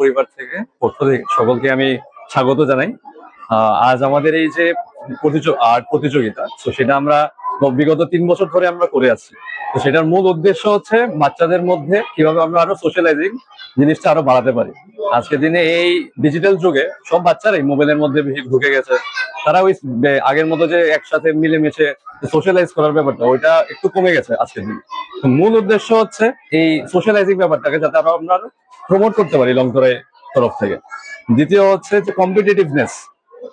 পরিবার থেকে পক্ষ থেকে সকলকে আমি স্বাগত জানাই। আজ আমাদের এই যে আর্ট প্রতিযোগিতা, তো সেটা আমরা বিগত 3 বছর ধরে আমরা করে আসছি। তো সেটার মূল উদ্দেশ্য হচ্ছে বাচ্চাদের মধ্যে কিভাবে আমরা আরো সোশ্যালাইজিং জিনিসটা আরো বাড়াতে পারি। আজকের দিনে এই ডিজিটাল যুগে সব বাচ্চারাই মোবাইলের মধ্যে বেশি ঢুকে গেছে। তারা ওই আগের মতো যে একসাথে মিলেমিশে সোশ্যালাইজ করার ব্যাপারটা ওইটা একটু কমে গেছে আজকের দিনে। তো মূল উদ্দেশ্য হচ্ছে এই সোশ্যালাইজিং ব্যাপারটাকে যাতে আমরা প্রমোট করতে পারি লংতরাই তরফ থেকে। দ্বিতীয় হচ্ছে যে কম্পিটিটিভনেস।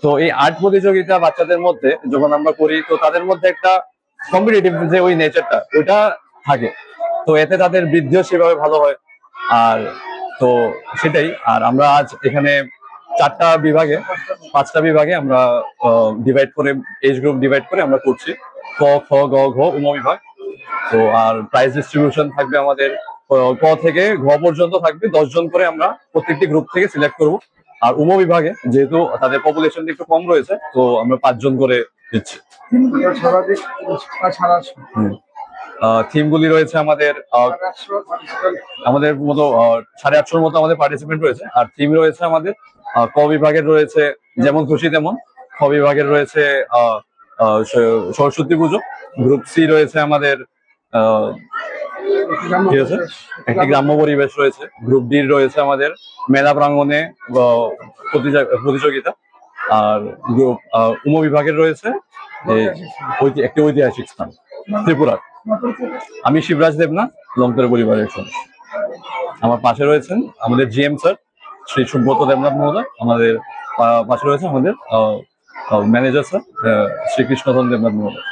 তো এই আর্ট প্রতিযোগিতা বাচ্চাদের মধ্যে যখন আমরা করি, তো তাদের মধ্যে একটা কম্পিটিটিভ যে ওই নেচারটা ওইটা থাকে। তো এতে তাদের বৃদ্ধিও সেভাবে ভালো হয়। আর তো সেটাই। আর আমরা আজ এখানে 5টা বিভাগে আমরা ডিভাইড করে, এজ গ্রুপ ডিভাইড করে আমরা করছি। ক, খ, গ, ঘ উপবিভাগ। তো আর প্রাইজ ডিস্ট্রিবিউশন থাকবে আমাদের ক থেকে ঘ পর্যন্ত থাকবে। 10 জন করে আমরা প্রত্যেকটি গ্রুপ থেকে সিলেক্ট করব। আর বিভাগে যেহেতু তাদের পপুলেশন একটু কম রয়েছে, তো আমরা 5 জন করে দিচ্ছি। থিম গুলি রয়েছে আমাদের মতো 850 মতো আমাদের পার্টিসিপেন্ট রয়েছে। আর থিম রয়েছে আমাদের ক বিভাগের রয়েছে যেমন খুশি তেমন, খ বিভাগের রয়েছে সরস্বতী পুজো, গ্রুপ সি রয়েছে আমাদের ঠিক আছে একটি গ্রাম্য পরিবেশ রয়েছে, গ্রুপ ডি রয়েছে আমাদের মেলা প্রাঙ্গণে প্রতিযোগিতা। আর গ্রুপ বিভাগের রয়েছে একটি ঐতিহাসিক স্থান ত্রিপুরার। আমি শিবরাজ দেবনাথ, লংতরা পরিবারের সদস্য। আমার পাশে রয়েছেন আমাদের জিএম স্যার শ্রী সুব্রত দেবনাথ মহোদয়। আমাদের পাশে রয়েছে আমাদের ম্যানেজার স্যার শ্রীকৃষ্ণধন দেবনাথ মহোদয়।